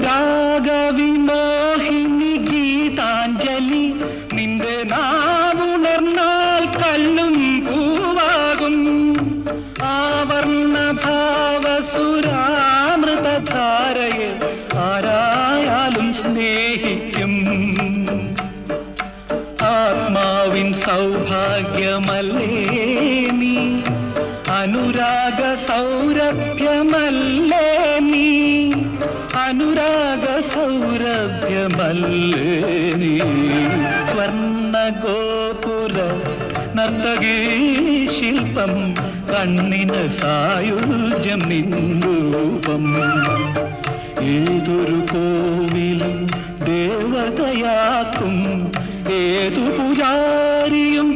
രാഗവിമോഹിനി ഗീതാഞ്ജലി നിന്റെ നാവുണർന്നാൽ കല്ലും പൂവാകും ആവർണഭാവസുരാമൃതധാരയെ ആരായാലും സ്നേഹിക്കും ആത്മാവിൻ സൗഭാഗ്യമല്ലേ നീ അനുരാഗ സൗരഭ്യമല്ലേ നീ അനുരാഗ സൗരഭ്യമല്ലേ നീ സ്വർണ്ണഗോപുര നർത്തകീ ശില്പം കണ്ണിന് സായുജ്യം നിൻരൂപം ഏതൊരു കോവിലും ദേവതയാക്കും ഏതു പൂജാരിയും